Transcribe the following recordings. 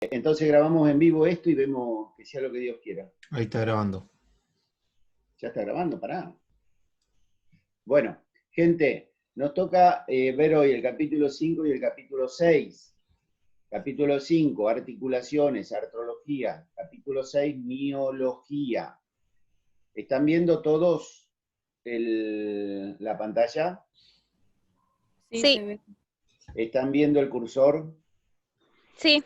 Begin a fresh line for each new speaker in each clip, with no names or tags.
Entonces grabamos en vivo esto y vemos que sea lo que Dios quiera.
Ahí está grabando.
Ya está grabando, pará. Bueno, gente, nos toca ver hoy el capítulo 5 y el capítulo 6. Capítulo 5, articulaciones, artrología. Capítulo 6, miología. ¿Están viendo todos la pantalla?
Sí,
Sí.
se ve.
¿Están viendo el cursor?
Sí.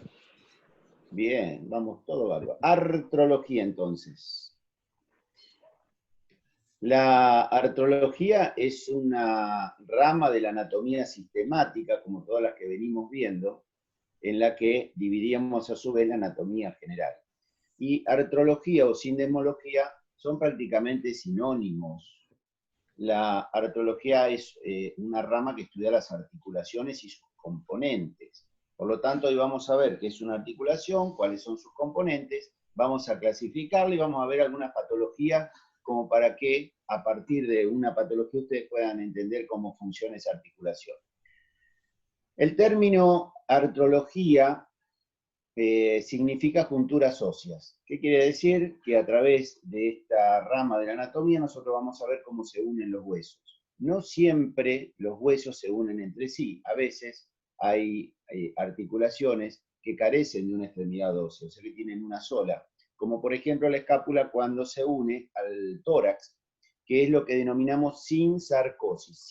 Bien, vamos todo bárbaro. Artrología entonces. La artrología es una rama de la anatomía sistemática, como todas las que venimos viendo, en la que dividíamos a su vez la anatomía general. Y artrología o sindesmología son prácticamente sinónimos. La artrología es una rama que estudia las articulaciones y sus componentes. Por lo tanto, hoy vamos a ver qué es una articulación, cuáles son sus componentes, vamos a clasificarla y vamos a ver algunas patologías como para que a partir de una patología ustedes puedan entender cómo funciona esa articulación. El término artrología significa junturas óseas. ¿Qué quiere decir? Que a través de esta rama de la anatomía nosotros vamos a ver cómo se unen los huesos. No siempre los huesos se unen entre sí. A veces hay articulaciones que carecen de una extremidad ósea, o sea que tienen una sola. Como por ejemplo la escápula cuando se une al tórax, que es lo que denominamos sin sarcosis,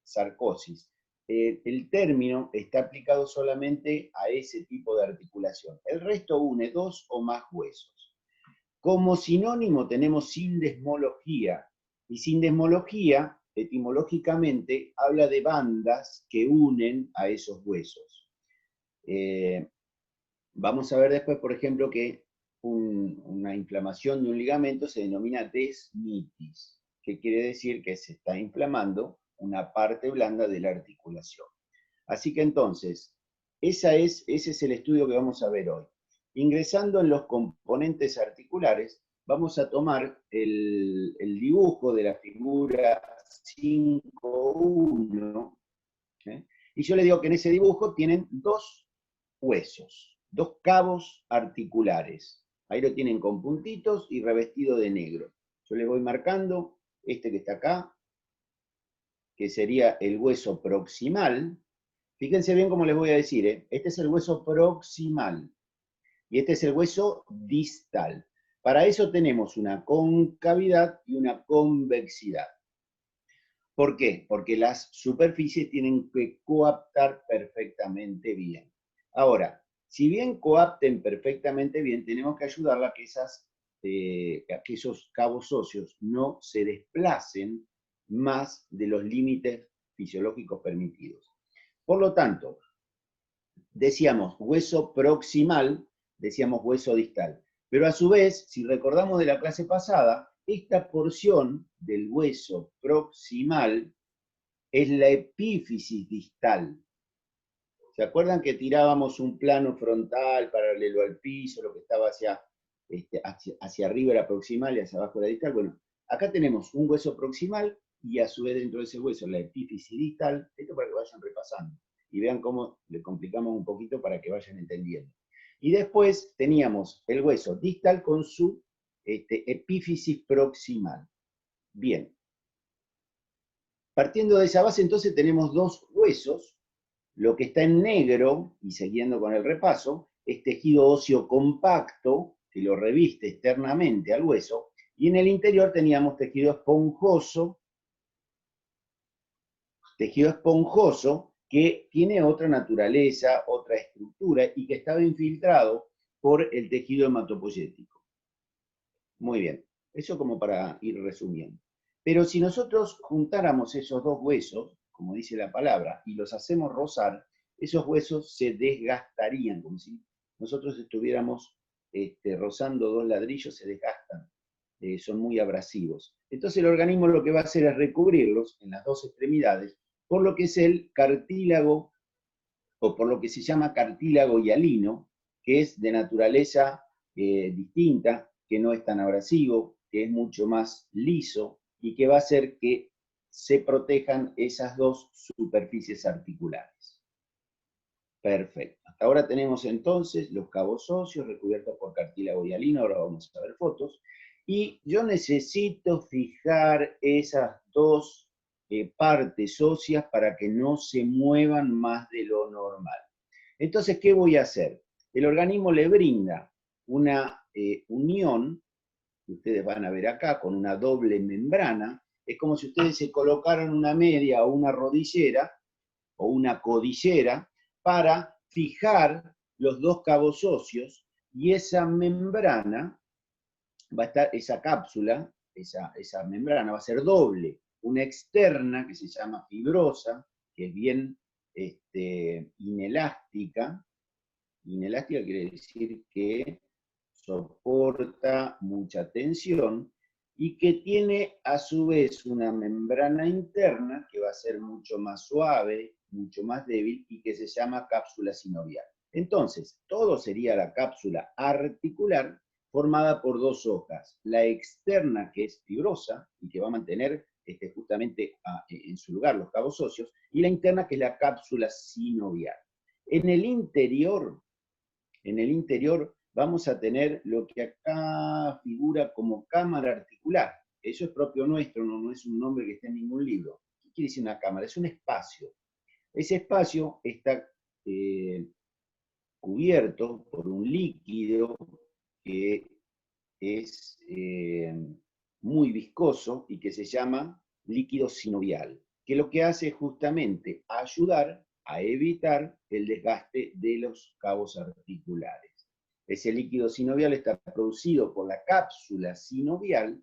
sarcosis. El término está aplicado solamente a ese tipo de articulación. El resto une dos o más huesos. Como sinónimo tenemos sindesmología, y sindesmología, etimológicamente, habla de bandas que unen a esos huesos. Vamos a ver después, por ejemplo, que una inflamación de un ligamento se denomina desmitis, que quiere decir que se está inflamando una parte blanda de la articulación. Así que entonces, ese es el estudio que vamos a ver hoy. Ingresando en los componentes articulares, vamos a tomar el dibujo de la figura 5.1, ¿eh? Y yo le digo que en ese dibujo tienen dos huesos, dos cabos articulares. Ahí lo tienen con puntitos y revestido de negro. Yo le voy marcando este que está acá, que sería el hueso proximal. Fíjense bien cómo les voy a decir, ¿eh? Este es el hueso proximal y este es el hueso distal. Para eso tenemos una concavidad y una convexidad. ¿Por qué? Porque las superficies tienen que coaptar perfectamente bien. Ahora, si bien coapten perfectamente bien, tenemos que ayudarla a que esos cabos óseos no se desplacen más de los límites fisiológicos permitidos. Por lo tanto, decíamos hueso proximal, decíamos hueso distal. Pero a su vez, si recordamos de la clase pasada, esta porción del hueso proximal es la epífisis distal. ¿Se acuerdan que tirábamos un plano frontal paralelo al piso, lo que estaba hacia arriba era proximal y hacia abajo era distal? Bueno, acá tenemos un hueso proximal y a su vez dentro de ese hueso la epífisis distal, esto para que vayan repasando y vean cómo le complicamos un poquito para que vayan entendiendo. Y después teníamos el hueso distal con su epífisis proximal. Bien. Partiendo de esa base, entonces tenemos dos huesos. Lo que está en negro, y siguiendo con el repaso, es tejido óseo compacto, que lo reviste externamente al hueso, y en el interior teníamos tejido esponjoso que tiene otra naturaleza, otra estructura, y que estaba infiltrado por el tejido hematopoyético. Muy bien, eso como para ir resumiendo. Pero si nosotros juntáramos esos dos huesos, como dice la palabra, y los hacemos rozar, esos huesos se desgastarían, como si nosotros estuviéramos rozando dos ladrillos, se desgastan, son muy abrasivos. Entonces el organismo lo que va a hacer es recubrirlos en las dos extremidades, por lo que es el cartílago, o por lo que se llama cartílago hialino, que es de naturaleza distinta, que no es tan abrasivo, que es mucho más liso, y que va a hacer que se protejan esas dos superficies articulares. Perfecto. Hasta ahora tenemos entonces los cabos óseos recubiertos por cartílago hialino, ahora vamos a ver fotos. Y yo necesito fijar esas dos partes óseas para que no se muevan más de lo normal. Entonces, ¿qué voy a hacer? El organismo le brinda una unión, que ustedes van a ver acá, con una doble membrana. Es como si ustedes se colocaran una media o una rodillera o una codillera para fijar los dos cabos óseos, y esa membrana va a estar, esa cápsula, esa membrana va a ser doble, una externa que se llama fibrosa, que es bien inelástica. Inelástica quiere decir que soporta mucha tensión, y que tiene a su vez una membrana interna que va a ser mucho más suave, mucho más débil, y que se llama cápsula sinovial. Entonces, todo sería la cápsula articular formada por dos hojas, la externa, que es fibrosa y que va a mantener justamente en su lugar los cabos óseos, y la interna, que es la cápsula sinovial. En el interior vamos a tener lo que acá figura como cámara articular. Eso es propio nuestro, no es un nombre que esté en ningún libro. ¿Qué quiere decir una cámara? Es un espacio. Ese espacio está cubierto por un líquido que es muy viscoso y que se llama líquido sinovial, que lo que hace es justamente ayudar a evitar el desgaste de los cabos articulares. Ese líquido sinovial está producido por la cápsula sinovial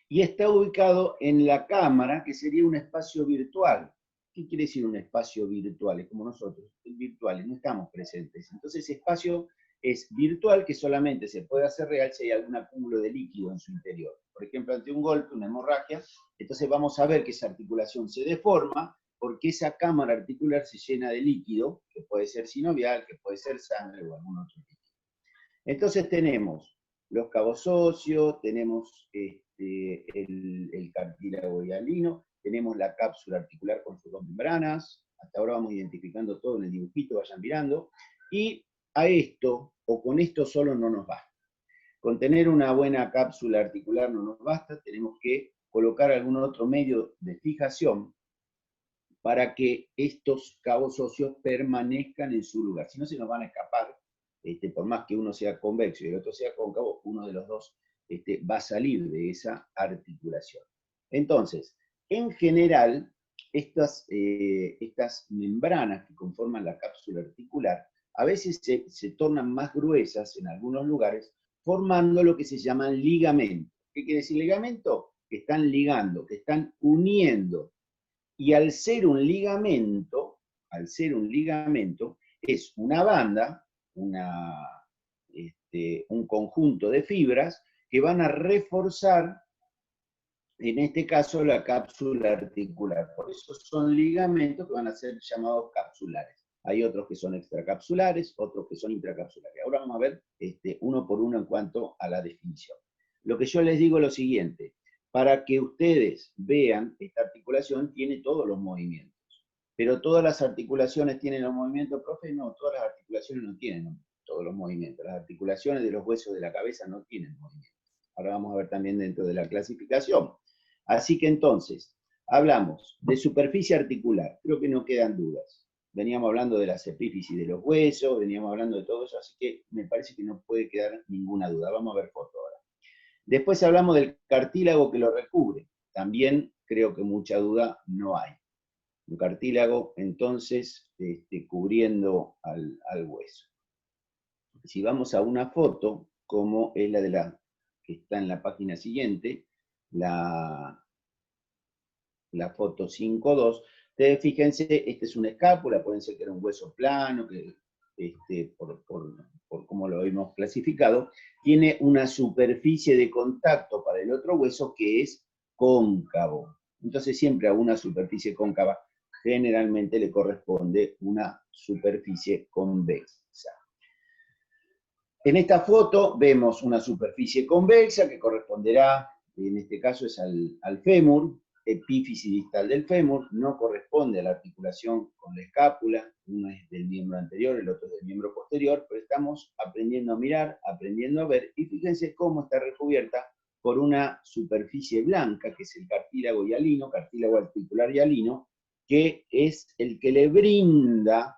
y está ubicado en la cámara, que sería un espacio virtual. ¿Qué quiere decir un espacio virtual? Es como nosotros, virtuales, no estamos presentes. Entonces ese espacio es virtual, que solamente se puede hacer real si hay algún acúmulo de líquido en su interior. Por ejemplo, ante un golpe, una hemorragia, entonces vamos a ver que esa articulación se deforma porque esa cámara articular se llena de líquido, que puede ser sinovial, que puede ser sangre o algún otro líquido. Entonces tenemos los cabos óseos, tenemos el cartílago hialino, tenemos la cápsula articular con sus dos membranas. Hasta ahora vamos identificando todo en el dibujito, vayan mirando. Y a esto, o con esto solo, no nos basta. Con tener una buena cápsula articular no nos basta, tenemos que colocar algún otro medio de fijación para que estos cabos óseos permanezcan en su lugar. Si no, se nos van a escapar. Por más que uno sea convexo y el otro sea cóncavo, uno de los dos va a salir de esa articulación. Entonces, en general, estas membranas que conforman la cápsula articular a veces se tornan más gruesas en algunos lugares, formando lo que se llaman ligamentos. ¿Qué quiere decir ligamento? Que están ligando, que están uniendo. Y al ser un ligamento, es una banda, un conjunto de fibras que van a reforzar, en este caso, la cápsula articular. Por eso son ligamentos que van a ser llamados capsulares. Hay otros que son extracapsulares, otros que son intracapsulares. Ahora vamos a ver uno por uno en cuanto a la definición. Lo que yo les digo es lo siguiente: para que ustedes vean, esta articulación tiene todos los movimientos. Pero todas las articulaciones tienen los movimientos, profe. No, todas las articulaciones no tienen todos los movimientos. Las articulaciones de los huesos de la cabeza no tienen movimientos. Ahora vamos a ver también dentro de la clasificación. Así que entonces, hablamos de superficie articular. Creo que no quedan dudas. Veníamos hablando de las epífisis de los huesos, veníamos hablando de todo eso, así que me parece que no puede quedar ninguna duda. Vamos a ver foto ahora. Después hablamos del cartílago que lo recubre. También creo que mucha duda no hay. Un cartílago, entonces, cubriendo al hueso. Si vamos a una foto, como es la de la que está en la página siguiente, la foto 5.2, ustedes fíjense, esta es una escápula, pueden ser que era un hueso plano, que por cómo lo hemos clasificado, tiene una superficie de contacto para el otro hueso que es cóncavo. Entonces siempre a una superficie cóncava generalmente le corresponde una superficie convexa. En esta foto vemos una superficie convexa que corresponderá, en este caso es al fémur. epífisis distal del fémur, no corresponde a la articulación con la escápula, uno es del miembro anterior, el otro es del miembro posterior, pero estamos aprendiendo a mirar, aprendiendo a ver, y fíjense cómo está recubierta por una superficie blanca, que es el cartílago hialino, cartílago articular hialino, que es el que le brinda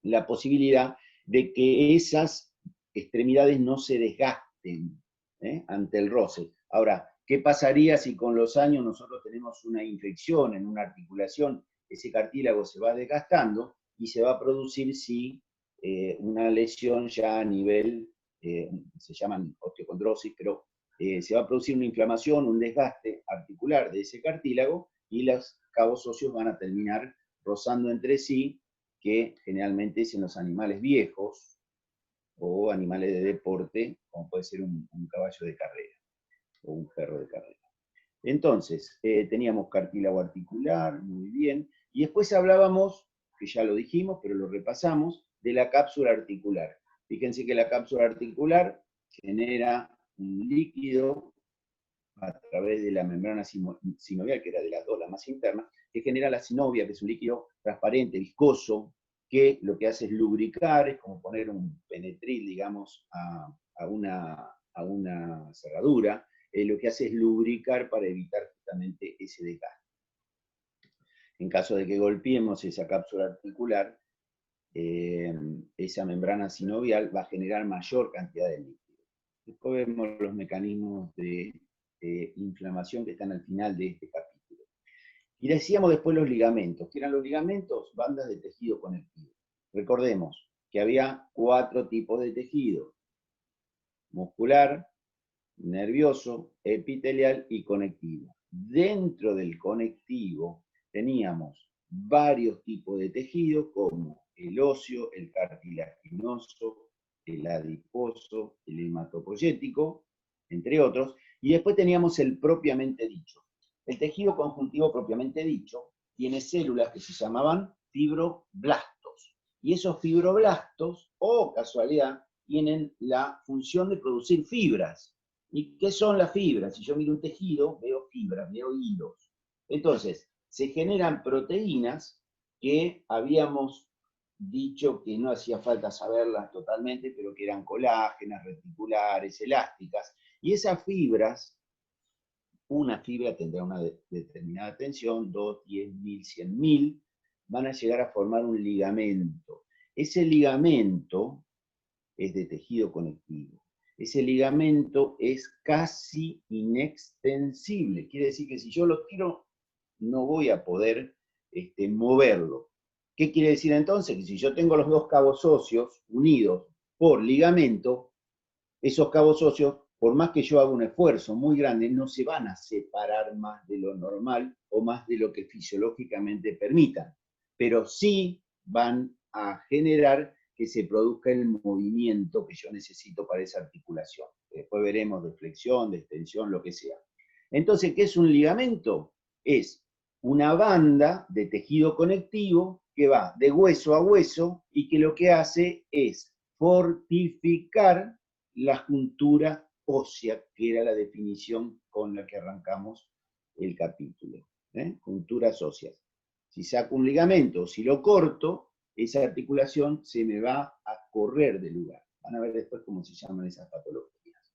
la posibilidad de que esas extremidades no se desgasten ante el roce. Ahora, ¿qué pasaría si con los años nosotros tenemos una infección en una articulación? Ese cartílago se va desgastando y se va a producir, sí, una lesión ya a nivel, se llaman osteocondrosis, pero se va a producir una inflamación, un desgaste articular de ese cartílago y los cabos óseos van a terminar rozando entre sí, que generalmente es en los animales viejos o animales de deporte, como puede ser un caballo de carrera o un perro de carrera. Entonces, teníamos cartílago articular, muy bien, y después hablábamos, que ya lo dijimos, pero lo repasamos, de la cápsula articular. Fíjense que la cápsula articular genera un líquido a través de la membrana sinovial, que era de las dos, la más interna, que genera la sinovia, que es un líquido transparente, viscoso, que lo que hace es lubricar, es como poner un penetril, digamos, a una cerradura, lo que hace es lubricar para evitar justamente ese desgaste. En caso de que golpeemos esa cápsula articular, esa membrana sinovial va a generar mayor cantidad de líquido. Después vemos los mecanismos de inflamación que están al final de este capítulo. Y decíamos después los ligamentos. ¿Qué eran los ligamentos? Bandas de tejido conectivo. Recordemos que había 4 tipos de tejido: muscular, nervioso, epitelial y conectivo. Dentro del conectivo teníamos varios tipos de tejido, como el óseo, el cartilaginoso, el adiposo, el hematopoyético, entre otros, y después teníamos el propiamente dicho. El tejido conjuntivo propiamente dicho tiene células que se llamaban fibroblastos, y esos fibroblastos, oh casualidad, tienen la función de producir fibras. ¿Y qué son las fibras? Si yo miro un tejido, veo fibras, veo hilos. Entonces, se generan proteínas que habíamos dicho que no hacía falta saberlas totalmente, pero que eran colágenas, reticulares, elásticas. Y esas fibras, una fibra tendrá una determinada tensión, 2, 10.000, 100.000, van a llegar a formar un ligamento. Ese ligamento es de tejido conectivo. Ese ligamento es casi inextensible. Quiere decir que si yo lo tiro, no voy a poder moverlo. ¿Qué quiere decir entonces? Que si yo tengo los dos cabos óseos unidos por ligamento, esos cabos óseos, por más que yo haga un esfuerzo muy grande, no se van a separar más de lo normal o más de lo que fisiológicamente permitan, pero sí van a generar que se produzca el movimiento que yo necesito para esa articulación. Después veremos de flexión, de extensión, lo que sea. Entonces, ¿qué es un ligamento? Es una banda de tejido conectivo que va de hueso a hueso y que lo que hace es fortificar la juntura ósea, que era la definición con la que arrancamos el capítulo. Junturas óseas. Si saco un ligamento, si lo corto, esa articulación se me va a correr del lugar. Van a ver después cómo se llaman esas patologías.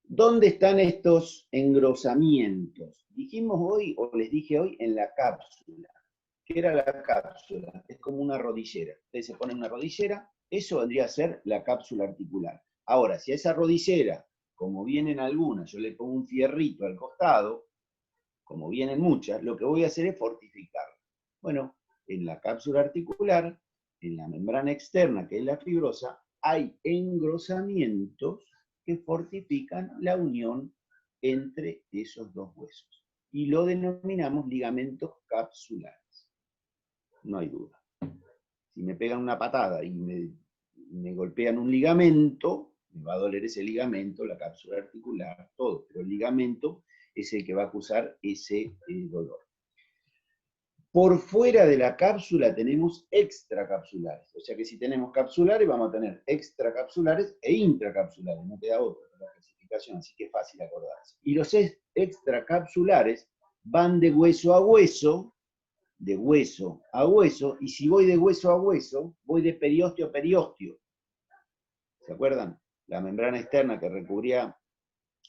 ¿Dónde están estos engrosamientos? Dijimos hoy, o les dije hoy, en la cápsula. ¿Qué era la cápsula? Es como una rodillera. Ustedes se ponen una rodillera, eso vendría a ser la cápsula articular. Ahora, si a esa rodillera, como vienen algunas, yo le pongo un fierrito al costado, como vienen muchas, lo que voy a hacer es fortificarla. Bueno, en la cápsula articular, en la membrana externa, que es la fibrosa, hay engrosamientos que fortifican la unión entre esos dos huesos. Y lo denominamos ligamentos capsulares. No hay duda. Si me pegan una patada y me golpean un ligamento, me va a doler ese ligamento, la cápsula articular, todo, pero el ligamento es el que va a acusar ese dolor. Por fuera de la cápsula tenemos extracapsulares, o sea que si tenemos capsulares vamos a tener extracapsulares e intracapsulares, no queda otra para clasificar. ramificación, así que es fácil acordarse. Y los extracapsulares van de hueso a hueso, y si voy de hueso a hueso, voy de periósteo a periósteo. ¿Se acuerdan? La membrana externa que recubría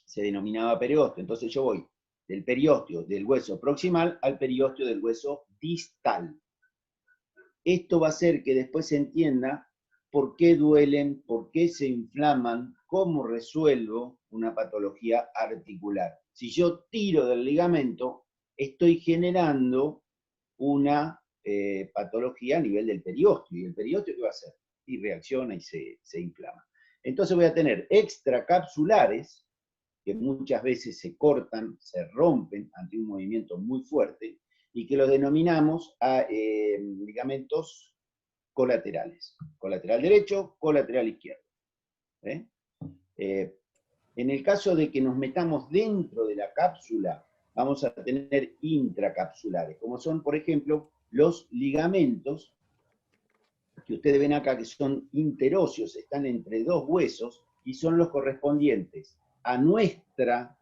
se denominaba periósteo, entonces yo voy del periósteo del hueso proximal al periósteo del hueso distal. Esto va a hacer que después se entienda por qué duelen, por qué se inflaman, cómo resuelvo una patología articular. Si yo tiro del ligamento, estoy generando una patología a nivel del periósteo. ¿Y el periósteo qué va a hacer? Y reacciona y se inflama. Entonces voy a tener extracapsulares, que muchas veces se cortan, se rompen ante un movimiento muy fuerte, y que los denominamos ligamentos colaterales. Colateral derecho, colateral izquierdo. En el caso de que nos metamos dentro de la cápsula, vamos a tener intracapsulares, como son, por ejemplo, los ligamentos, que ustedes ven acá que son interóseos, están entre dos huesos, y son los correspondientes a nuestra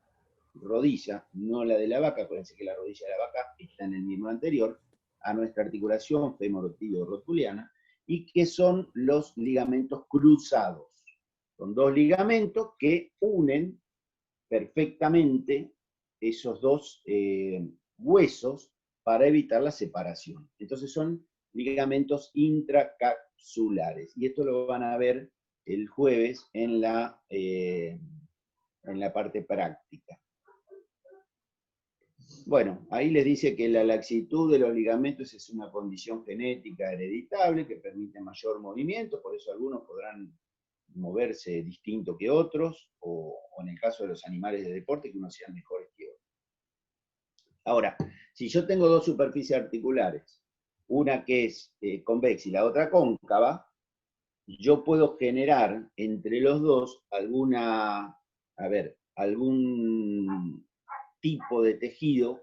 rodilla, no la de la vaca, acuérdense que la rodilla de la vaca está en el miembro anterior, a nuestra articulación femorotilio-rotuliana, y que son los ligamentos cruzados. Son dos ligamentos que unen perfectamente esos dos huesos para evitar la separación. Entonces son ligamentos intracapsulares. Y esto lo van a ver el jueves en la parte práctica. Bueno, ahí les dice que la laxitud de los ligamentos es una condición genética hereditable que permite mayor movimiento, por eso algunos podrán moverse distinto que otros, o en el caso de los animales de deporte, que unos sean mejores que otros. Ahora, si yo tengo dos superficies articulares, una que es convexa y la otra cóncava, yo puedo generar entre los dos algún tipo de tejido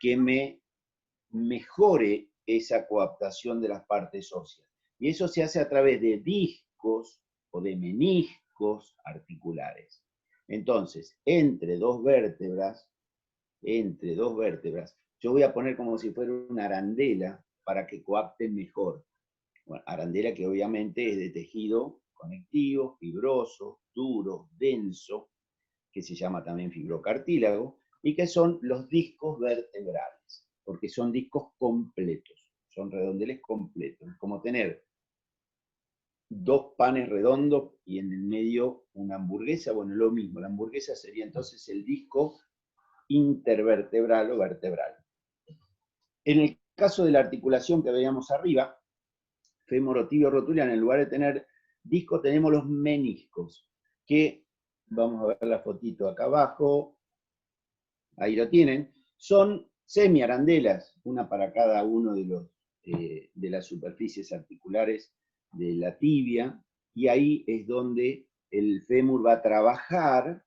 que me mejore esa coaptación de las partes óseas. Y eso se hace a través de discos o de meniscos articulares. Entonces, entre dos vértebras, yo voy a poner como si fuera una arandela para que coapten mejor. Bueno, arandela que obviamente es de tejido conectivo, fibroso, duro, denso, que se llama también fibrocartílago, y que son los discos vertebrales, porque son discos completos, son redondeles completos, como tener dos panes redondos y en el medio una hamburguesa, bueno, lo mismo, la hamburguesa sería entonces el disco intervertebral o vertebral. En el caso de la articulación que veíamos arriba, femorotilio-rotuliana, en lugar de tener discos tenemos los meniscos, que, vamos a ver la fotito acá abajo, ahí lo tienen, son semiarandelas, una para cada uno de las superficies articulares de la tibia, y ahí es donde el fémur va a trabajar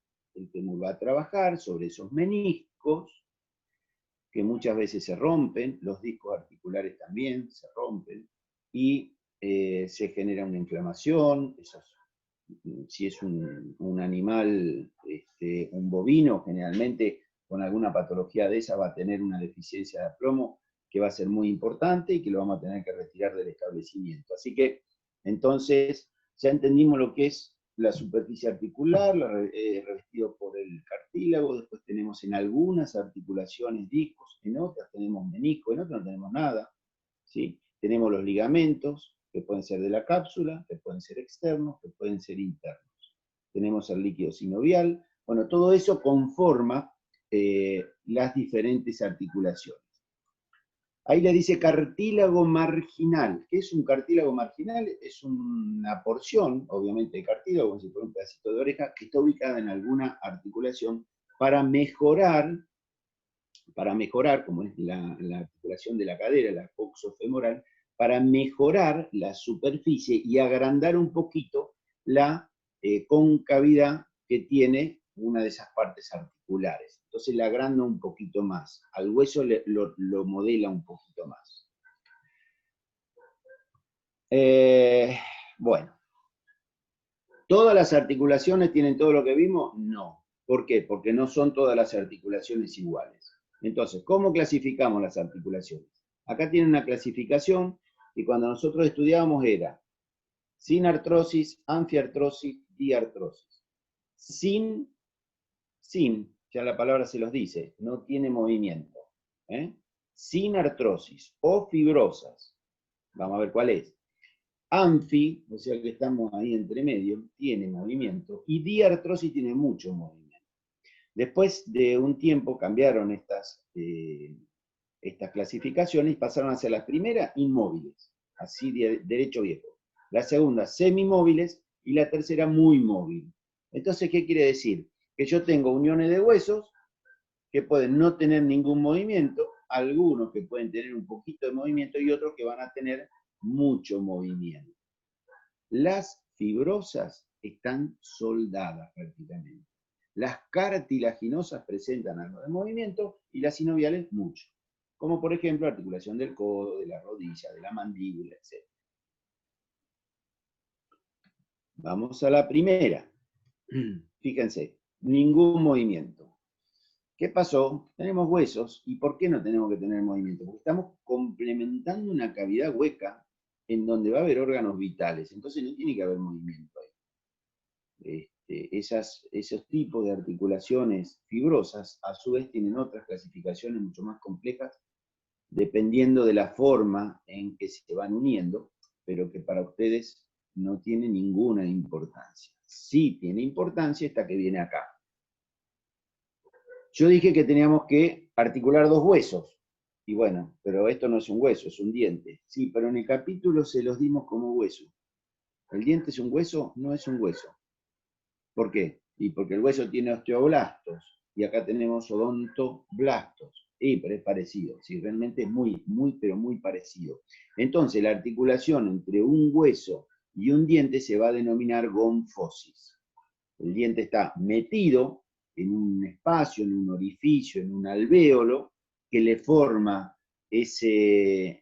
sobre esos meniscos, que muchas veces se rompen, los discos articulares también se rompen, y se genera una inflamación. Si es un animal, un bovino, generalmente con alguna patología de esa va a tener una deficiencia de plomo que va a ser muy importante y que lo vamos a tener que retirar del establecimiento. Así que, entonces, ya entendimos lo que es la superficie articular, revestido por el cartílago, después tenemos en algunas articulaciones discos, en otras tenemos menisco, en otras no tenemos nada, ¿sí? Tenemos los ligamentos, que pueden ser de la cápsula, que pueden ser externos, que pueden ser internos. Tenemos el líquido sinovial, bueno, todo eso conforma las diferentes articulaciones. Ahí le dice cartílago marginal. ¿Qué es un cartílago marginal? Es una porción, obviamente, de cartílago, como si fuera un pedacito de oreja, que está ubicada en alguna articulación para mejorar, como es la articulación de la cadera, la coxofemoral, para mejorar la superficie y agrandar un poquito la concavidad que tiene una de esas partes articulares. Entonces la agranda un poquito más, al hueso lo modela un poquito más. Bueno, ¿todas las articulaciones tienen todo lo que vimos? No. ¿Por qué? Porque no son todas las articulaciones iguales. Entonces, ¿cómo clasificamos las articulaciones? Acá tiene una clasificación y cuando nosotros estudiábamos era sin artrosis, anfiartrosis, diartrosis. Sin, ya la palabra se los dice, no tiene movimiento. Sin artrosis o fibrosas. Vamos a ver cuál es. Anfi, o sea que estamos ahí entre medio, tiene movimiento, y diartrosis tiene mucho movimiento. Después de un tiempo cambiaron estas clasificaciones y pasaron a ser las primeras inmóviles, así derecho viejo. La segunda, semimóviles, y la tercera, muy móvil. Entonces, ¿qué quiere decir? Que yo tengo uniones de huesos que pueden no tener ningún movimiento, algunos que pueden tener un poquito de movimiento y otros que van a tener mucho movimiento. Las fibrosas están soldadas prácticamente. Las cartilaginosas presentan algo de movimiento y las sinoviales mucho. Como por ejemplo articulación del codo, de la rodilla, de la mandíbula, etc. Vamos a la primera. Fíjense, ningún movimiento. ¿Qué pasó? Tenemos huesos, ¿y por qué no tenemos que tener movimiento? Porque estamos complementando una cavidad hueca en donde va a haber órganos vitales, entonces no tiene que haber movimiento ahí. Esos tipos de articulaciones fibrosas, a su vez, tienen otras clasificaciones mucho más complejas, dependiendo de la forma en que se van uniendo, pero que para ustedes no tiene ninguna importancia. Sí tiene importancia esta que viene acá. Yo dije que teníamos que articular dos huesos, y bueno, pero esto no es un hueso, es un diente. Sí, pero en el capítulo se los dimos como hueso. ¿El diente es un hueso? No es un hueso. ¿Por qué? Y porque el hueso tiene osteoblastos, y acá tenemos odontoblastos. Pero es parecido, sí, realmente es muy, pero muy parecido. Entonces, la articulación entre un hueso y un diente se va a denominar gonfosis. El diente está metido en un espacio, en un orificio, en un alvéolo, que le forma ese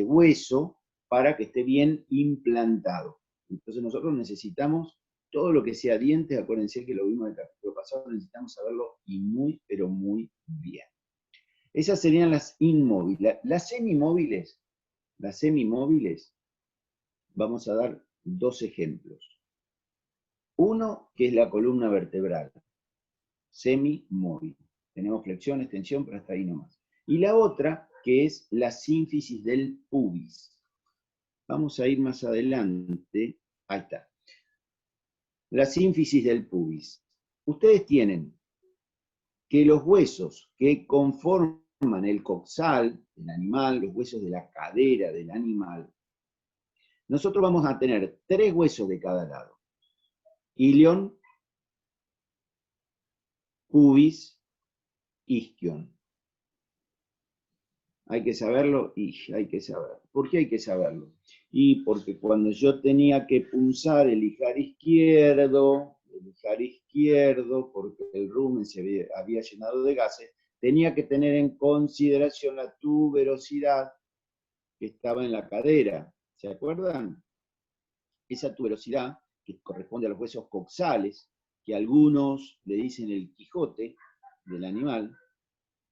hueso para que esté bien implantado. Entonces nosotros necesitamos todo lo que sea dientes, acuérdense que lo vimos en el capítulo pasado, necesitamos saberlo y muy, pero muy bien. Esas serían las inmóviles. Las semimóviles, vamos a dar dos ejemplos. Uno, que es la columna vertebral, semimóvil. Tenemos flexión, extensión, pero hasta ahí nomás. Y la otra, que es la sínfisis del pubis. Vamos a ir más adelante. Ahí está. La sínfisis del pubis. Ustedes tienen que los huesos que conforman el coxal del animal, los huesos de la cadera del animal, nosotros vamos a tener 3 huesos de cada lado. Ilion, pubis, isquion. Hay que saberlo y hay que saberlo. ¿Por qué hay que saberlo? Y porque cuando yo tenía que punzar el ijar izquierdo, porque el rumen se había llenado de gases, tenía que tener en consideración la tuberosidad que estaba en la cadera. ¿Se acuerdan? Esa tuberosidad que corresponde a los huesos coxales, que algunos le dicen el Quijote del animal.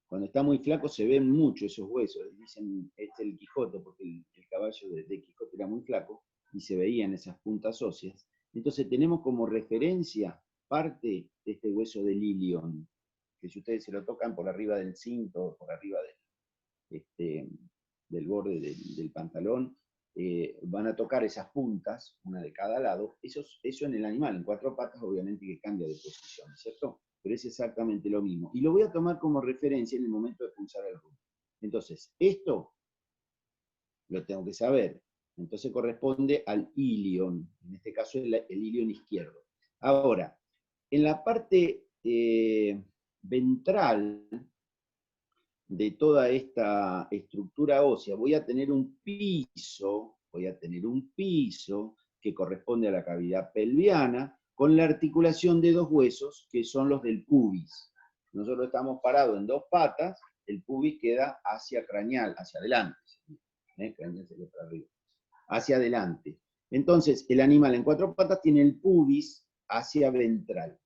Cuando está muy flaco se ven mucho esos huesos, dicen este es el Quijote, porque el caballo de Quijote era muy flaco y se veían esas puntas óseas. Entonces tenemos como referencia parte de este hueso del ilion, que si ustedes se lo tocan por arriba del cinto, por arriba del borde del pantalón, van a tocar esas puntas, una de cada lado. Eso en el animal, en 4 patas obviamente que cambia de posición, ¿cierto? Pero es exactamente lo mismo. Y lo voy a tomar como referencia en el momento de pulsar el rumbo. Entonces, esto lo tengo que saber. Entonces corresponde al ilion, en este caso el ilion izquierdo. Ahora, en la parte ventral de toda esta estructura ósea voy a tener un piso que corresponde a la cavidad pelviana, con la articulación de 2 huesos, que son los del pubis. Nosotros estamos parados en 2 patas, el pubis queda hacia craneal, hacia adelante. Craneal sería para arriba. Hacia adelante. Entonces, el animal en 4 patas tiene el pubis hacia ventral.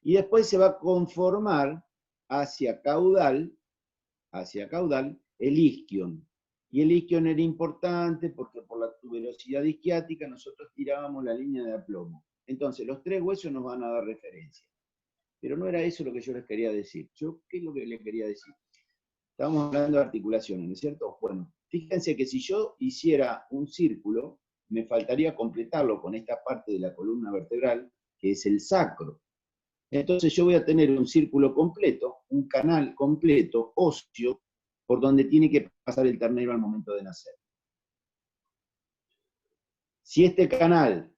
Y después se va a conformar hacia caudal, el isquion. Y el isquion era importante porque por la tuberosidad isquiática nosotros tirábamos la línea de aplomo. Entonces, los 3 huesos nos van a dar referencia. Pero no era eso lo que yo les quería decir. ¿Qué es lo que les quería decir? Estábamos hablando de articulaciones, ¿no es cierto? Bueno, fíjense que si yo hiciera un círculo, me faltaría completarlo con esta parte de la columna vertebral, que es el sacro. Entonces yo voy a tener un círculo completo, un canal completo, óseo, por donde tiene que pasar el ternero al momento de nacer. Si este canal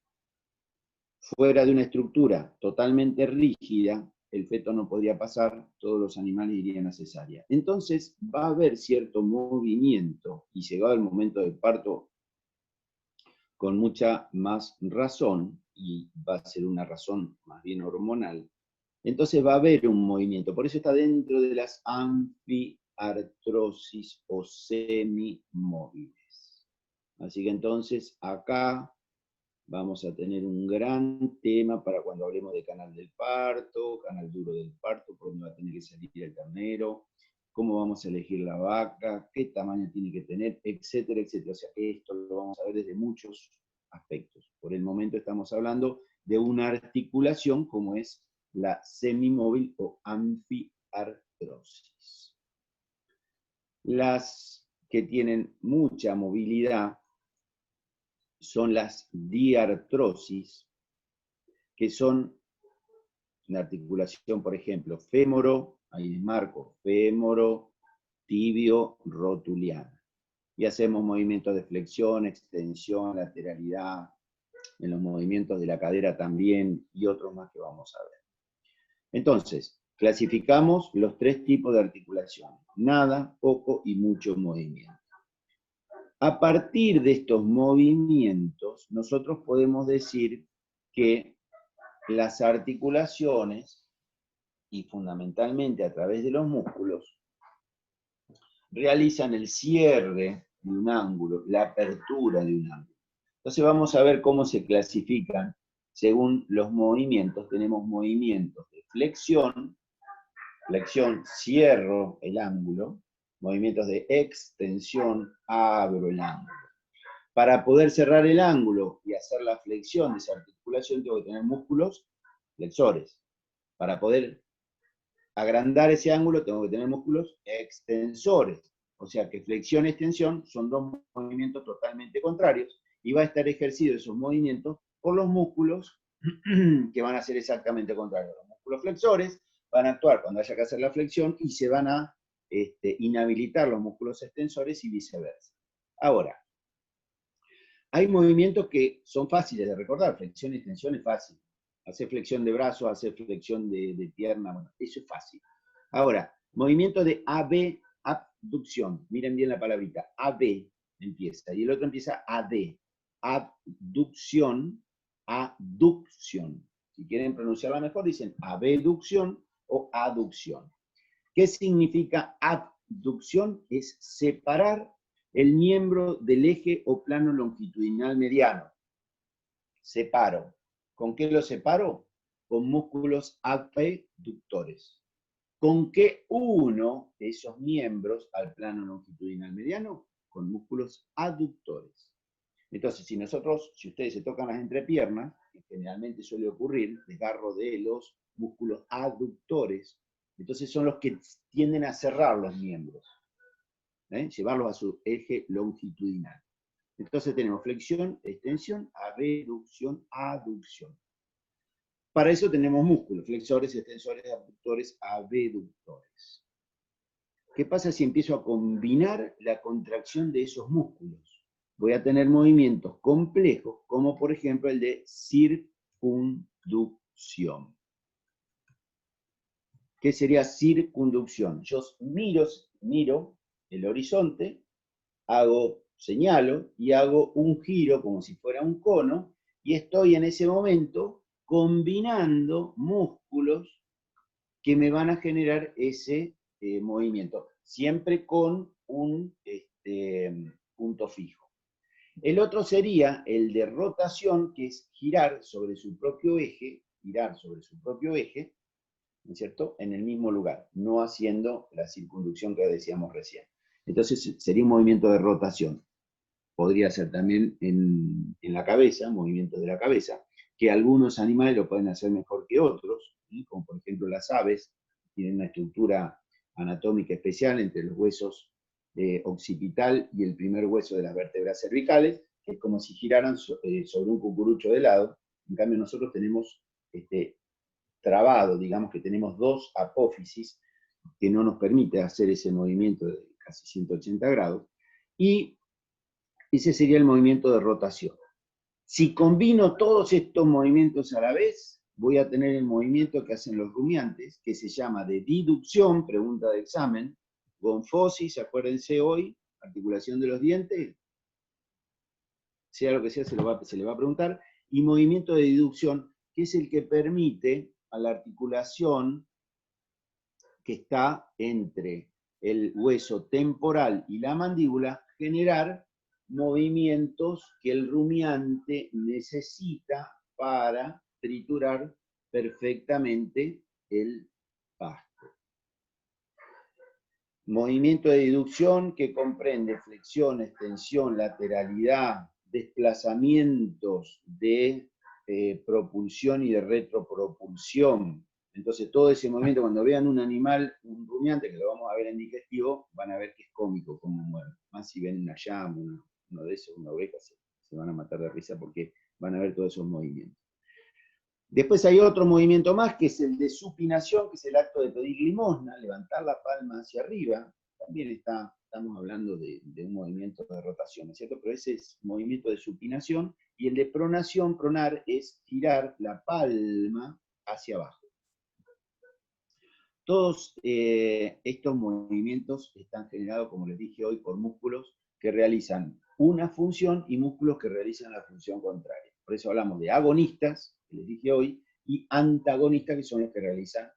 fuera de una estructura totalmente rígida, el feto no podría pasar, todos los animales irían a cesárea. Entonces va a haber cierto movimiento, y llegado el momento del parto, con mucha más razón, y va a ser una razón más bien hormonal, entonces va a haber un movimiento. Por eso está dentro de las anfiartrosis o semimóviles. Así que entonces acá vamos a tener un gran tema para cuando hablemos de canal del parto, canal duro del parto, por dónde va a tener que salir el ternero, cómo vamos a elegir la vaca, qué tamaño tiene que tener, etcétera, etcétera. O sea, esto lo vamos a ver desde muchos aspectos. Por el momento estamos hablando de una articulación como es la semimóvil o anfiartrosis. Las que tienen mucha movilidad son las diartrosis, que son la articulación, por ejemplo, fémoro, ahí marco, fémoro, tibio, rotuliana. Y hacemos movimientos de flexión, extensión, lateralidad, en los movimientos de la cadera también, y otros más que vamos a ver. Entonces, clasificamos los 3 tipos de articulación: nada, poco y mucho movimiento. A partir de estos movimientos, nosotros podemos decir que las articulaciones, y fundamentalmente a través de los músculos, realizan el cierre de un ángulo, la apertura de un ángulo. Entonces vamos a ver cómo se clasifican según los movimientos. Tenemos movimientos de flexión, cierro el ángulo, movimientos de extensión, abro el ángulo. Para poder cerrar el ángulo y hacer la flexión de esa articulación, tengo que tener músculos flexores. Para poder agrandar ese ángulo, tengo que tener músculos extensores. O sea que flexión y extensión son 2 movimientos totalmente contrarios, y va a estar ejercido esos movimientos por los músculos que van a ser exactamente contrarios. Los músculos flexores van a actuar cuando haya que hacer la flexión y se van a inhabilitar los músculos extensores y viceversa. Ahora, hay movimientos que son fáciles de recordar. Flexión y extensión es fácil. Hacer flexión de brazo, hacer flexión de pierna, bueno, eso es fácil. Ahora, movimiento de AB, abducción. Miren bien la palabrita. AB empieza, y el otro empieza AD. Abducción, aducción. Si quieren pronunciarla mejor, dicen abducción o aducción. ¿Qué significa abducción? Es separar el miembro del eje o plano longitudinal mediano. Separo. ¿Con qué lo separo? Con músculos abductores. ¿Con qué uno de esos miembros al plano longitudinal mediano? Con músculos aductores. Entonces, si ustedes se tocan las entrepiernas, que generalmente suele ocurrir, desgarro de los músculos aductores, entonces son los que tienden a cerrar los miembros, llevarlos a su eje longitudinal. Entonces tenemos flexión, extensión, abducción, aducción. Para eso tenemos músculos, flexores, extensores, abductores, abductores. ¿Qué pasa si empiezo a combinar la contracción de esos músculos? Voy a tener movimientos complejos, como por ejemplo el de circunducción. ¿Qué sería circunducción? Yo miro el horizonte, señalo y hago un giro como si fuera un cono, y estoy en ese momento combinando músculos que me van a generar ese movimiento, siempre con un punto fijo. El otro sería el de rotación, que es girar sobre su propio eje, ¿no es cierto?, en el mismo lugar, no haciendo la circunducción que decíamos recién. Entonces sería un movimiento de rotación. Podría ser también en la cabeza, movimiento de la cabeza, que algunos animales lo pueden hacer mejor que otros, ¿sí?, como por ejemplo las aves, tienen una estructura anatómica especial entre los huesos occipital y el primer hueso de las vértebras cervicales, que es como si giraran sobre un cucurucho de lado. En cambio nosotros tenemos trabado, digamos que tenemos dos apófisis que no nos permite hacer ese movimiento de casi 180 grados, y ese sería el movimiento de rotación. Si combino todos estos movimientos a la vez, voy a tener el movimiento que hacen los rumiantes, que se llama de diducción, pregunta de examen, gonfosis, acuérdense hoy, articulación de los dientes, sea lo que sea, se le va a preguntar, y movimiento de diducción, que es el que permite a la articulación que está entre el hueso temporal y la mandíbula generar movimientos que el rumiante necesita para triturar perfectamente el pasto. Movimiento de diducción que comprende flexión, extensión, lateralidad, desplazamientos de propulsión y de retropropulsión. Entonces todo ese movimiento, cuando vean un animal, un rumiante, que lo vamos a ver en digestivo, van a ver que es cómico cómo mueve. Más si ven una llama, uno de esos, una oveja, se van a matar de risa porque van a ver todos esos movimientos. Después hay otro movimiento más, que es el de supinación, que es el acto de pedir limosna, levantar la palma hacia arriba. También estamos hablando de un movimiento de rotación, ¿no es cierto? Pero ese es movimiento de supinación, y el de pronación, pronar, es girar la palma hacia abajo. Todos estos movimientos están generados, como les dije hoy, por músculos que realizan una función y músculos que realizan la función contraria. Por eso hablamos de agonistas, que les dije hoy, y antagonistas, que son los que realizan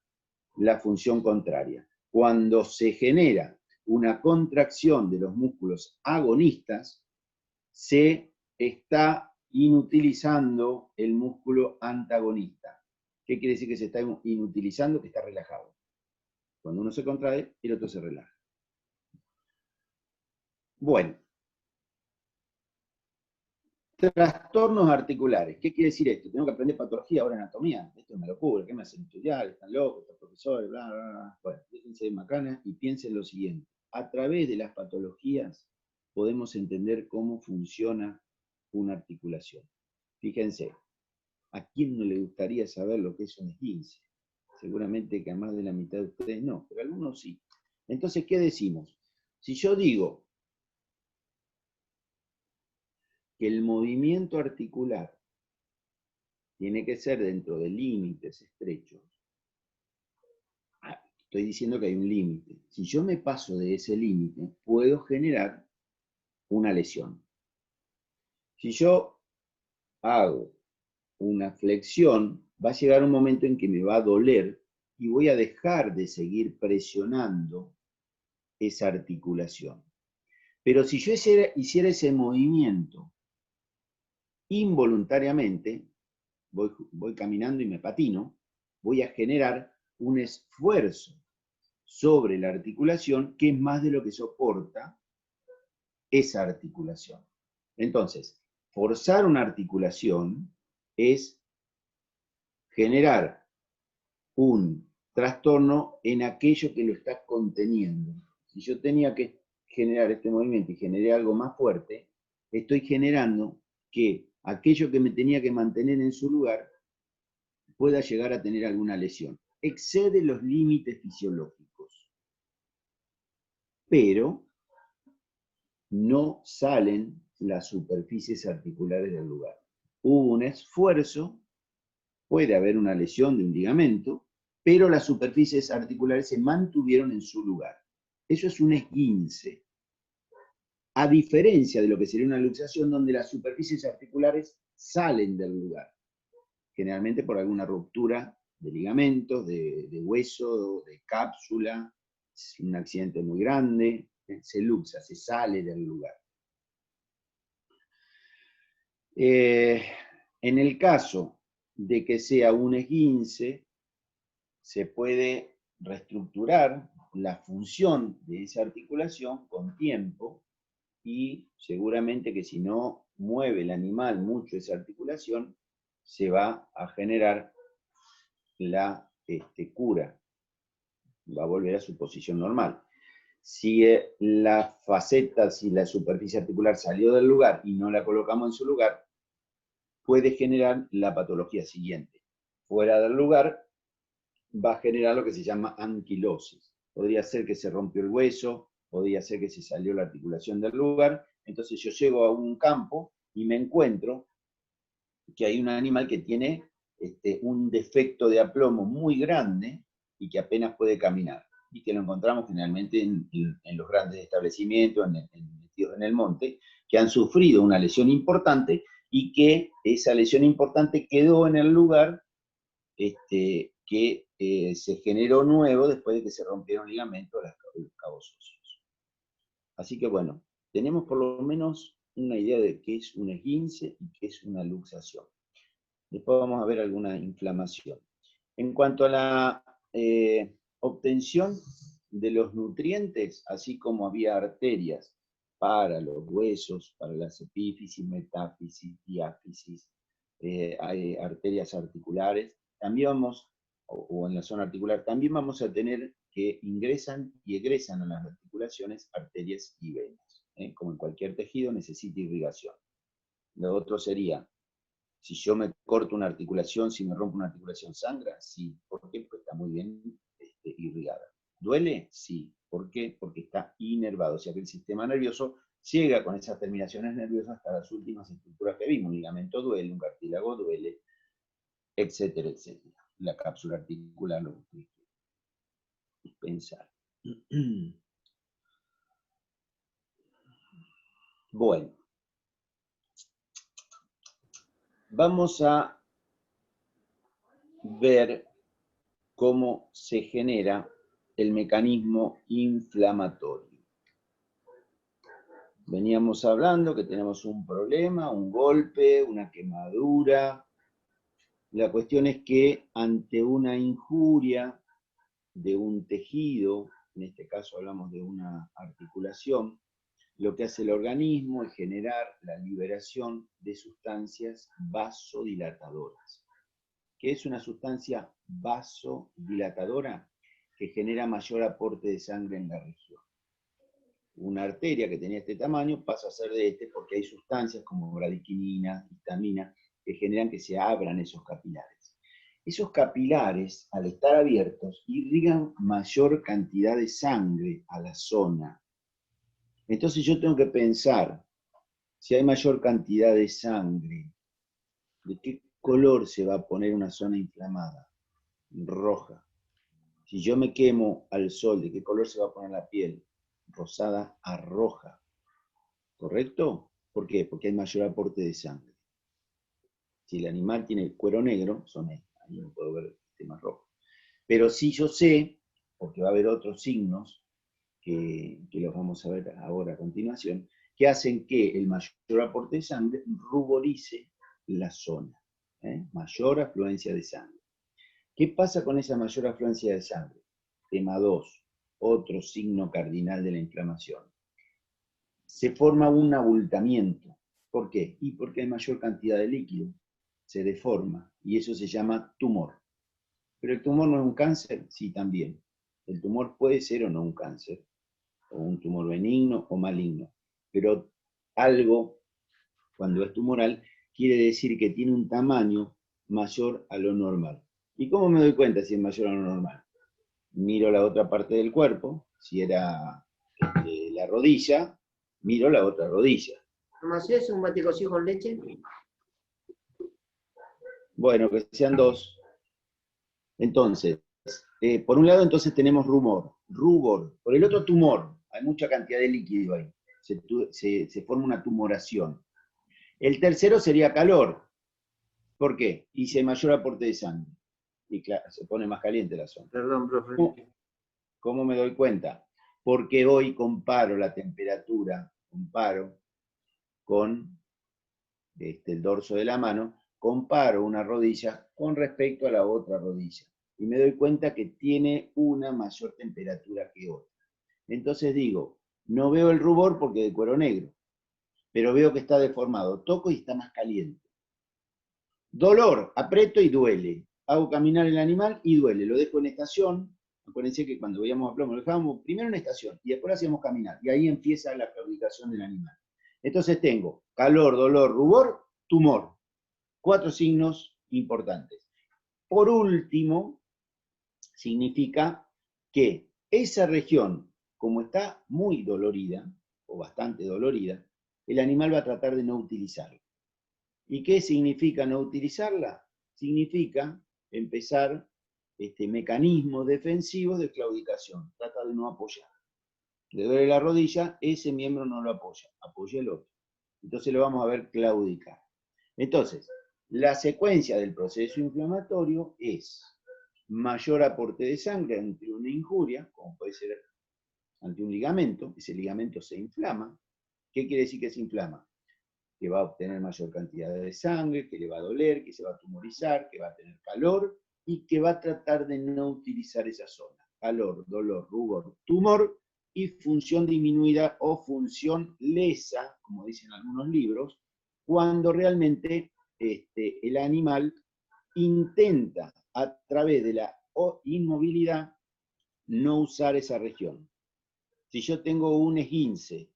la función contraria. Cuando se genera una contracción de los músculos agonistas, se está inutilizando el músculo antagonista. ¿Qué quiere decir que se está inutilizando? Que está relajado. Cuando uno se contrae, el otro se relaja. Bueno. Trastornos articulares. ¿Qué quiere decir esto? Tengo que aprender patología, ahora anatomía. Esto es una locura. ¿Qué me hacen estudiar? Están locos, estos profesores, bla, bla, bla. Bueno, déjense de macana y piensen lo siguiente. A través de las patologías podemos entender cómo funciona una articulación. Fíjense, ¿a quién no le gustaría saber lo que es un esguince? Seguramente que a más de la mitad de ustedes no, pero algunos sí. Entonces, ¿qué decimos? Si yo digo que el movimiento articular tiene que ser dentro de límites estrechos, estoy diciendo que hay un límite. Si yo me paso de ese límite, puedo generar una lesión. Si yo hago una flexión, va a llegar un momento en que me va a doler y voy a dejar de seguir presionando esa articulación. Pero si yo hiciera ese movimiento involuntariamente, voy caminando y me patino, voy a generar un esfuerzo sobre la articulación que es más de lo que soporta esa articulación. Entonces, forzar una articulación es generar un trastorno en aquello que lo está conteniendo. Si yo tenía que generar este movimiento y generé algo más fuerte, estoy generando que aquello que me tenía que mantener en su lugar pueda llegar a tener alguna lesión. Excede los límites fisiológicos, pero no salen las superficies articulares del lugar. Hubo un esfuerzo, puede haber una lesión de un ligamento, pero las superficies articulares se mantuvieron en su lugar. Eso es un esguince. A diferencia de lo que sería una luxación, donde las superficies articulares salen del lugar, generalmente por alguna ruptura de ligamentos, de hueso, de cápsula, un accidente muy grande, se luxa, se sale del lugar. En el caso de que sea un esguince, se puede reestructurar la función de esa articulación con tiempo, y seguramente que si no mueve el animal mucho esa articulación, se va a generar la cura, va a volver a su posición normal. Si la faceta, si la superficie articular salió del lugar y no la colocamos en su lugar, puede generar la patología siguiente. Fuera del lugar va a generar lo que se llama anquilosis. Podría ser que se rompió el hueso, podría ser que se salió la articulación del lugar. Entonces yo llego a un campo y me encuentro que hay un animal que tiene un defecto de aplomo muy grande y que apenas puede caminar, y que lo encontramos generalmente en los grandes establecimientos, metidos en el monte, que han sufrido una lesión importante y que esa lesión importante quedó en el lugar que se generó nuevo después de que se rompieron ligamentos los cabos óseos. Así que bueno, tenemos por lo menos una idea de qué es un esguince y qué es una luxación. Después vamos a ver alguna inflamación. En cuanto a la obtención de los nutrientes, así como había arterias para los huesos, para las epífisis, metáfisis, diáfisis, hay arterias articulares, también vamos, o en la zona articular, también vamos a tener que ingresan y egresan a las articulaciones arterias y venas. Como en cualquier tejido necesita irrigación. Lo otro sería, si yo me corto una articulación, si me rompo una articulación, ¿sangra? Sí. ¿Por qué? Porque está muy bien irrigada. ¿Duele? Sí. ¿Por qué? Porque está inervado. O sea que el sistema nervioso llega con esas terminaciones nerviosas hasta las últimas estructuras que vimos. Un ligamento duele, un cartílago duele, etcétera, etcétera. La cápsula articular, lo que ustedes quieren pensar. Bueno. Vamos a ver cómo se genera el mecanismo inflamatorio. Veníamos hablando que tenemos un problema, un golpe, una quemadura. La cuestión es que ante una injuria de un tejido, en este caso hablamos de una articulación, lo que hace el organismo es generar la liberación de sustancias vasodilatadoras. ¿Qué es una sustancia vasodilatadora? Que genera mayor aporte de sangre en la región. Una arteria que tenía este tamaño pasa a ser de este porque hay sustancias como bradiquinina, histamina, que generan que se abran esos capilares. Esos capilares, al estar abiertos, irrigan mayor cantidad de sangre a la zona. Entonces yo tengo que pensar, si hay mayor cantidad de sangre, ¿de qué color se va a poner una zona inflamada? Roja. Si yo me quemo al sol, ¿de qué color se va a poner la piel? Rosada a roja. ¿Correcto? ¿Por qué? Porque hay mayor aporte de sangre. Si el animal tiene el cuero negro, son estos. Ahí no puedo ver el tema rojo. Pero sí yo sé, porque va a haber otros signos que los vamos a ver ahora a continuación, que hacen que el mayor aporte de sangre ruborice la zona. Mayor afluencia de sangre. ¿Qué pasa con esa mayor afluencia de sangre? Tema 2, otro signo cardinal de la inflamación. Se forma un abultamiento. ¿Por qué? Y porque hay mayor cantidad de líquido. Se deforma y eso se llama tumor. ¿Pero el tumor no es un cáncer? Sí, también. El tumor puede ser o no un cáncer, o un tumor benigno o maligno. Pero algo, cuando es tumoral, quiere decir que tiene un tamaño mayor a lo normal. ¿Y cómo me doy cuenta si es mayor a lo normal? Miro la otra parte del cuerpo, si era la rodilla, miro la otra rodilla.
¿Cómo haces un mate cocido con leche?
Bueno, que sean dos. Entonces, por un lado entonces tenemos rubor. Por el otro tumor, hay mucha cantidad de líquido ahí. Se forma una tumoración. El tercero sería calor. ¿Por qué? Y si hay mayor aporte de sangre. Y claro, se pone más caliente la zona.
Perdón, profe.
¿Cómo me doy cuenta? Porque hoy comparo la temperatura, con el dorso de la mano, comparo una rodilla con respecto a la otra rodilla. y me doy cuenta que tiene una mayor temperatura que otra. Entonces digo, no veo el rubor porque de cuero negro, pero veo que está deformado. Toco y está más caliente. Dolor, aprieto y duele. Hago caminar el animal y duele. Lo dejo en estación. Acuérdense que cuando veíamos a plomo lo dejábamos primero en estación y después lo hacíamos caminar. Y ahí empieza la claudicación del animal. Entonces tengo calor, dolor, rubor, tumor. 4 signos importantes. Por último, significa que esa región, como está muy dolorida, o bastante dolorida, el animal va a tratar de no utilizarla. ¿Y qué significa no utilizarla? Significa empezar mecanismos defensivos de claudicación. Trata de no apoyar. Le duele la rodilla, ese miembro no lo apoya, apoya el otro. Entonces lo vamos a ver claudicar. Entonces, la secuencia del proceso inflamatorio es mayor aporte de sangre ante una injuria, como puede ser ante un ligamento, ese ligamento se inflama. ¿Qué quiere decir que se inflama? Que va a obtener mayor cantidad de sangre, que le va a doler, que se va a tumorizar, que va a tener calor y que va a tratar de no utilizar esa zona. Calor, dolor, rubor, tumor y función disminuida o función lesa, como dicen algunos libros, cuando realmente el animal intenta a través de la inmovilidad no usar esa región. Si yo tengo un esguince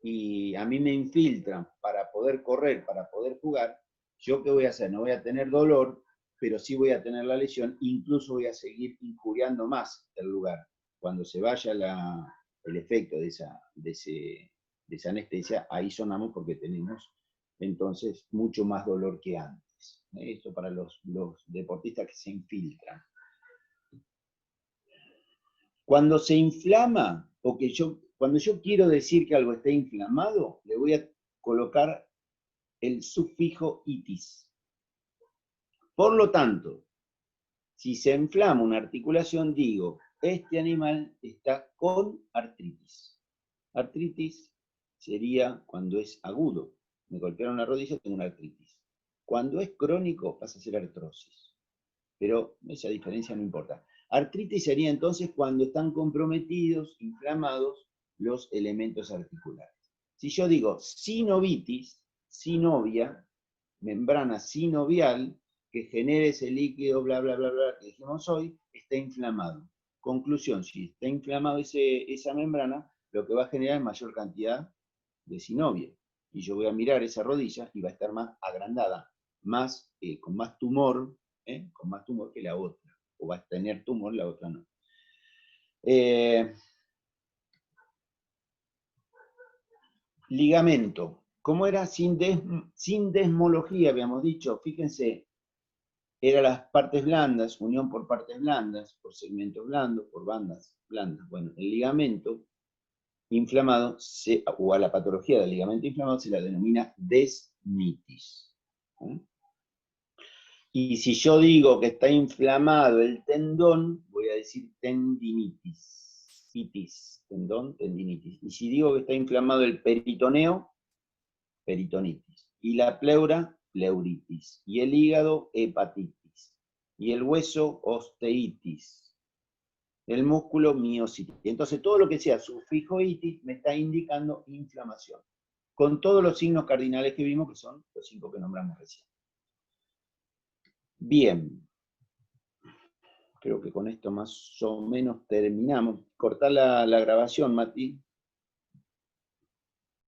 y a mí me infiltran para poder correr, para poder jugar, ¿yo qué voy a hacer? No voy a tener dolor, pero sí voy a tener la lesión, incluso voy a seguir injuriando más el lugar. Cuando se vaya el efecto de esa anestesia, ahí sonamos porque tenemos entonces mucho más dolor que antes. Esto para los deportistas que se infiltran. Cuando se inflama, o cuando yo quiero decir que algo está inflamado, le voy a colocar el sufijo itis. Por lo tanto, si se inflama una articulación, digo, este animal está con artritis. Artritis sería cuando es agudo. Me golpearon la rodilla, tengo una artritis. Cuando es crónico, pasa a ser artrosis. Pero esa diferencia no importa. Artritis sería entonces cuando están comprometidos, inflamados, los elementos articulares. Si yo digo sinovitis, sinovia, membrana sinovial, que genere ese líquido, bla, bla, bla, bla, que dijimos hoy, está inflamado. Conclusión, si está inflamado esa membrana, lo que va a generar es mayor cantidad de sinovia. Y yo voy a mirar esa rodilla y va a estar más agrandada, con más tumor que la otra. O va a tener tumor, la otra no. Ligamento. ¿Cómo era? Sin desmología, habíamos dicho. Fíjense, eran las partes blandas, unión por partes blandas, por segmentos blandos, por bandas blandas. Bueno, el ligamento inflamado, o a la patología del ligamento inflamado, se la denomina desmitis. Y si yo digo que está inflamado el tendón, voy a decir tendinitis. Itis, tendón, tendinitis. Y si digo que está inflamado el peritoneo, peritonitis. Y la pleura, pleuritis. Y el hígado, hepatitis. Y el hueso, osteitis. El músculo, miositis. Entonces todo lo que sea sufijoitis me está indicando inflamación. Con todos los signos cardinales que vimos, que son los 5 que nombramos recién. Bien. Creo que con esto más o menos terminamos. Cortá la grabación, Mati.